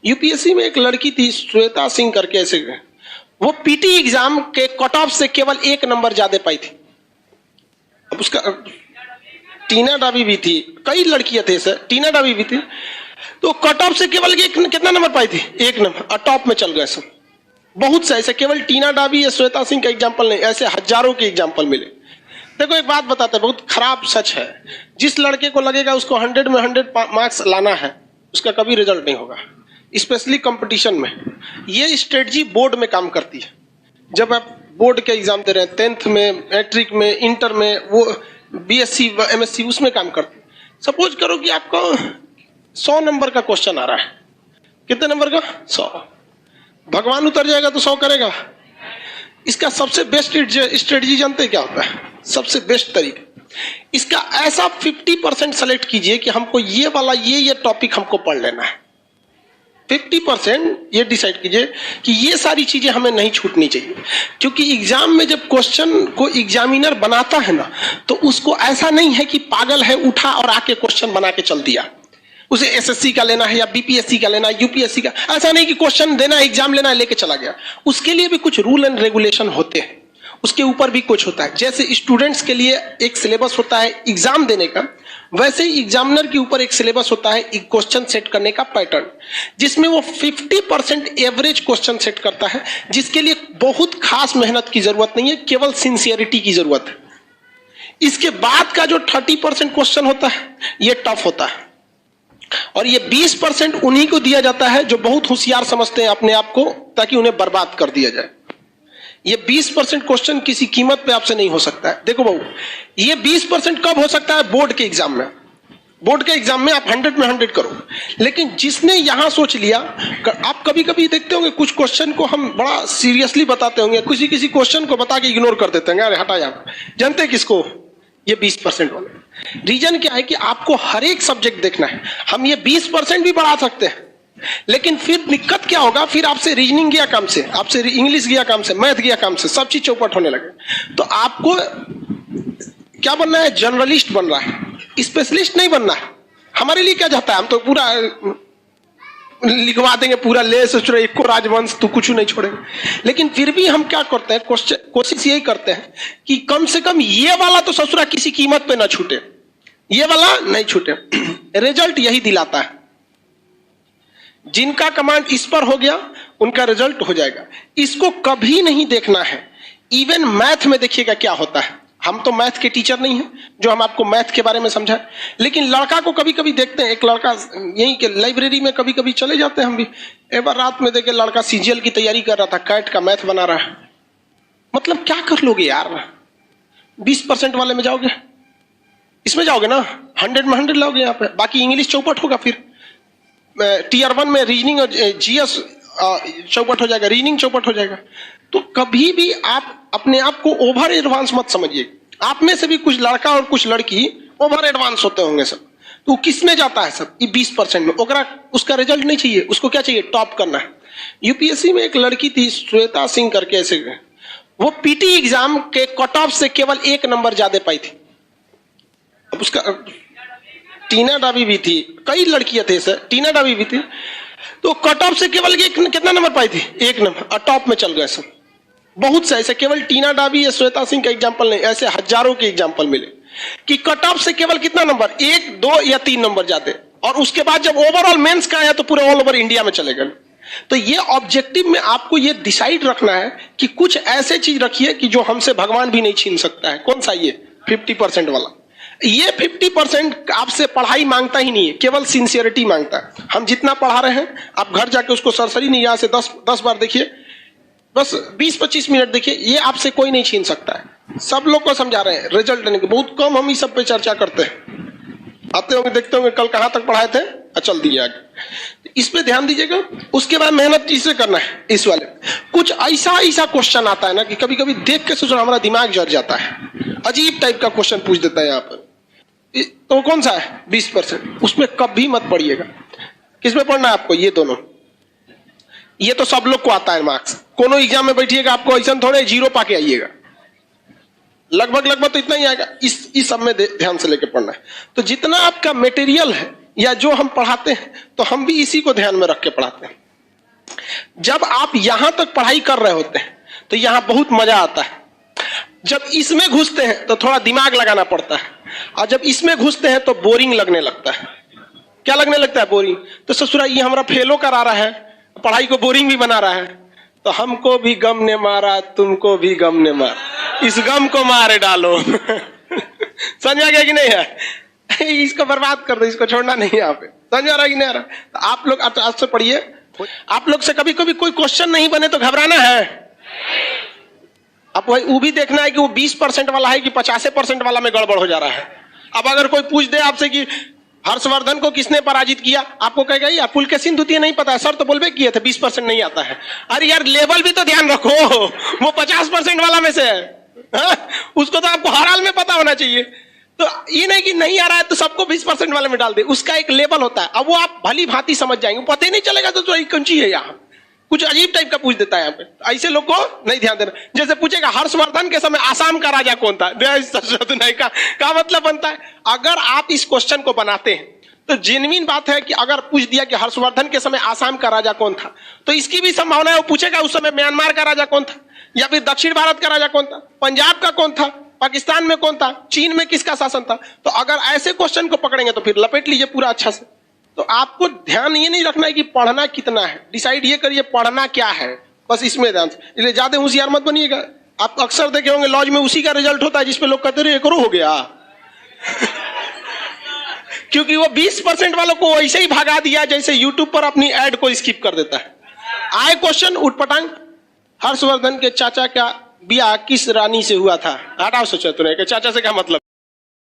UPSC में एक लड़की थी श्वेता सिंह करके, ऐसे वो पीटी एग्जाम के कट ऑफ से केवल 1 नंबर ज्यादा पाई थी। अब उसका टीना डाबी भी थी, कई लड़कियां थे सर, टीना डाबी भी थी, तो कट ऑफ से केवल कितना नंबर पाई थी? 1 नंबर, और टॉप में चल गए सब। बहुत से ऐसे, केवल टीना डाबी या श्वेता सिंह का एग्जाम्पल नहीं, ऐसे हजारों के एग्जाम्पल मिले। देखो एक बात बताते हैं, बहुत खराब सच है, जिस लड़के को लगेगा उसको 100 में 100 मार्क्स लाना है, उसका कभी रिजल्ट नहीं होगा, स्पेशली कंपटीशन में। ये स्ट्रेटजी बोर्ड में काम करती है। जब आप बोर्ड के एग्जाम दे रहे हैं, 10th में, मैट्रिक में, इंटर में, वो बीएससी एमएससी, उसमें काम करती है। सपोज करो कि आपको 100 नंबर का क्वेश्चन आ रहा है, कितने नंबर का? 100। भगवान उतर जाएगा तो 100 करेगा? इसका सबसे बेस्ट स्ट्रेटजी जानते हैं क्या होता है? सबसे बेस्ट तरीका, इसका ऐसा 50% सेलेक्ट कीजिए कि हमको ये वाला ये टॉपिक हमको पढ़ लेना है। 50% ये डिसाइड कीजिए कि ये सारी चीजें हमें नहीं छूटनी चाहिए, क्योंकि एग्जाम में जब क्वेश्चन को एग्जामिनर बनाता है ना, तो उसको ऐसा नहीं है कि पागल है उठा और आके क्वेश्चन बना के चल दिया। उसे एसएससी का लेना है या बीपीएससी का लेना है, यूपीएससी का, ऐसा नहीं कि क्वेश्चन देना है, एग्जाम लेना है, लेके चला गया। उसके लिए भी कुछ रूल एंड रेगुलेशन होते हैं, उसके ऊपर भी कुछ होता है। जैसे स्टूडेंट्स के लिए एक सिलेबस होता है एग्जाम देने का, वैसे ही एग्जामिनर के ऊपर एक सिलेबस होता है क्वेश्चन सेट करने का पैटर्न, जिसमें वो 50% एवरेज क्वेश्चन सेट करता है, जिसके लिए बहुत खास मेहनत की जरूरत नहीं है, केवल सिंसियरिटी की जरूरत है। इसके बाद का जो 30% क्वेश्चन होता है, ये टफ होता है, और ये 20% उन्हीं को दिया जाता है जो बहुत होशियार समझते हैं अपने आप को, ताकि उन्हें बर्बाद कर दिया जाए। ये 20% क्वेश्चन किसी कीमत पे आपसे नहीं हो सकता है। देखो बाबू, ये 20% कब हो सकता है? बोर्ड के एग्जाम में। बोर्ड के एग्जाम में आप 100 में 100 करो, लेकिन जिसने यहां सोच लिया, आप कभी कभी देखते होंगे कुछ क्वेश्चन को हम बड़ा सीरियसली बताते होंगे, किसी क्वेश्चन को बता के इग्नोर कर देते हैं, अरे हटा यार। जानते हैं किसको? ये 20% वाले। रीजन क्या है कि आपको हर एक सब्जेक्ट देखना है। हम ये 20% भी बढ़ा सकते हैं, लेकिन फिर दिक्कत क्या होगा? फिर आपसे रीजनिंग गया काम से, आपसे इंग्लिश गया काम से, मैथ गया काम से, सब चीज चौपट होने लगे। तो आपको क्या बनना है? जर्नलिस्ट बन रहा है, स्पेशलिस्ट नहीं बनना है। हमारे लिए क्या चाहता है? हम तो पूरा लिखवा देंगे, पूरा ले सोच रहे को राजवंश, तो कुछ नहीं छोड़ेंगे। लेकिन फिर भी हम क्या करते हैं? कोशिश यही करते हैं कि कम से कम ये वाला तो ससुरा किसी कीमत पे ना छूटे, ये वाला नहीं छूटे। रिजल्ट यही दिलाता है। जिनका कमांड इस पर हो गया, उनका रिजल्ट हो जाएगा। इसको कभी नहीं देखना है। इवन मैथ में देखिएगा क्या होता है। हम तो मैथ के टीचर नहीं हैं जो हम आपको मैथ के बारे में समझाएं, लेकिन लड़का को कभी कभी देखते हैं। एक लड़का यहीं के लाइब्रेरी में कभी कभी चले जाते हैं हम भी, एक बार रात में देखे लड़का सीजीएल की तैयारी कर रहा था, कैट का मैथ बना रहा है। मतलब क्या कर लोगे यार? 20% वाले में जाओगे, इसमें जाओगे ना, 100 में 100 लाओगे यहाँ पे, बाकी इंग्लिश चौपट होगा। फिर टीयर 1 में रीजनिंग और जीएस चौपट हो जाएगा, रीजनिंग चौपट हो जाएगा। तो कभी भी आप अपने आप को ओवर एडवांस मत समझिए। आप में से भी कुछ लड़का और कुछ लड़की ओवर एडवांस होते होंगे सब, तो किस में जाता है सब? ये 20% में। उसका रिजल्ट नहीं चाहिए, उसको क्या चाहिए? टॉप करना है। यूपीएससी में एक लड़की थी श्वेता सिंह करके, ऐसे वो पीटी एग्जाम के कट ऑफ से केवल 1 नंबर ज्यादा पाई थी। अब उसका टीना डाबी भी थी, कई लड़कियां थे सर, टीना डाबी भी थी, तो कट ऑफ से केवल कितना नंबर पाई थी? 1 नंबर, और टॉप में चल गए सब। बहुत से ऐसे, केवल टीना डाबी या श्वेता सिंह का एग्जाम्पल नहीं, ऐसे हजारों के एग्जाम्पल मिले कि कट ऑफ से केवल कितना नंबर? 1, 2 या 3 नंबर जाते, और उसके बाद जब ओवरऑल मेंस का आया तो पूरे ऑल ओवर इंडिया में चले गए। तो ये ऑब्जेक्टिव में आपको ये डिसाइड रखना है कि कुछ ऐसे चीज रखिए कि जो हमसे भगवान भी नहीं छीन सकता है। कौन सा? ये 50% वाला। ये 50% आपसे पढ़ाई मांगता ही नहीं है, केवल सिंसियरिटी मांगता है। हम जितना पढ़ा रहे हैं, आप घर जाके उसको सरसरी नहीं, यहां से 10 बार देखिए, बस 20-25 मिनट देखिए, ये आपसे कोई नहीं छीन सकता है। सब लोग को समझा रहे हैं, रिजल्ट लेने के बहुत कम हम इस सब पे चर्चा करते हैं। आते होंगे, देखते होंगे कल कहां तक पढ़ाए थे, चल दिए आगे। इस पे ध्यान दीजिएगा। उसके बाद मेहनत किसे करना है? इस वाले कुछ ऐसा क्वेश्चन आता है ना कि कभी कभी देख के सोचो हमारा दिमाग जल जाता है। अजीब टाइप का क्वेश्चन पूछ देता है यहाँ पर। तो कौन सा है? 20%। उसमें कभी मत पढ़िएगा। किसमें पढ़ना है आपको? ये दोनों। ये तो सब लोग को आता है मार्क्स। कोनो एग्जाम में बैठिएगा, आपको ऐसा थोड़े 0 पाके आइएगा, लगभग तो इतना ही आएगा। इस सब में ध्यान से लेके पढ़ना है। तो जितना आपका मटेरियल है, या जो हम पढ़ाते हैं तो हम भी इसी को ध्यान में रख के पढ़ाते हैं। जब आप यहां तक पढ़ाई कर रहे होते हैं तो यहां बहुत मजा आता है, जब इसमें घुसते हैं तो थोड़ा दिमाग लगाना पड़ता है, और जब इसमें घुसते हैं तो बोरिंग लगने लगता है। क्या लगने लगता है? बोरिंग। तो ससुरा ये हमारा फेलो करा रहा है, पढ़ाई को बोरिंग भी बना रहा है। तो हमको भी गम ने मारा, तुमको भी गम ने मारा, इस गम को मारे डालो। समझ आ गया कि नहीं है? इसको बर्बाद कर दो, इसको छोड़ना नहीं है यहाँ पे। समझ आ रहा कि नहीं आ रहा? तो आप लोग आज से पढ़िए। आप लोग से कभी कभी कोई क्वेश्चन नहीं बने तो घबराना है। अब वो भी देखना है कि वो 20% वाला है कि 50% वाला में गड़बड़ हो जा रहा है। अब अगर कोई पूछ दे आपसे कि हर्षवर्धन को किसने पराजित किया, आपको कहेगा यार पुलकेशिन द्वितीय नहीं पता है सर, तो बोलबे किए थे 20% नहीं आता है। अरे यार लेवल भी तो ध्यान रखो, वो 50% वाला में से है, उसको तो आपको हर हाल में पता होना चाहिए। तो ये नहीं कि नहीं आ रहा है तो सबको 20% वाले में डाल दे, उसका एक लेवल होता है। अब वो आप भली भांति समझ जाएंगे, पता ही नहीं चलेगा तो कौन सी है यहाँ, कुछ अजीब टाइप का पूछ देता है यहाँ पे। ऐसे लोग को नहीं ध्यान देना। जैसे पूछेगा हर्षवर्धन के समय आसाम का राजा कौन था, नहीं का मतलब बनता है। अगर आप इस क्वेश्चन को बनाते हैं तो जेन्युइन बात है कि अगर पूछ दिया कि हर्षवर्धन के समय आसाम का राजा कौन था, तो इसकी भी संभावना है वो पूछेगा उस समय म्यांमार का राजा कौन था, या फिर दक्षिण भारत का राजा कौन था, पंजाब का कौन था, पाकिस्तान में कौन था, चीन में किसका शासन था। तो अगर ऐसे क्वेश्चन को पकड़ेंगे तो फिर लपेट लीजिए पूरा अच्छा से। तो आपको ध्यान ये नहीं रखना है कि पढ़ना कितना है, डिसाइड ये करिए पढ़ना क्या है, बस इसमें ध्यान से। इसलिए ज्यादा होशियार मत बनिएगा। आप अक्सर देखे होंगे लॉज में उसी का रिजल्ट होता है जिसपे लोग कहते रहे करो हो गया। क्योंकि वो 20% वालों को ऐसे ही भगा दिया जैसे यूट्यूब पर अपनी एड को स्किप कर देता है। आए क्वेश्चन उठपटांग, हर्षवर्धन के चाचा का ब्याह किस रानी से हुआ था? हटाओ सोचो तुमने कि चाचा से क्या मतलब।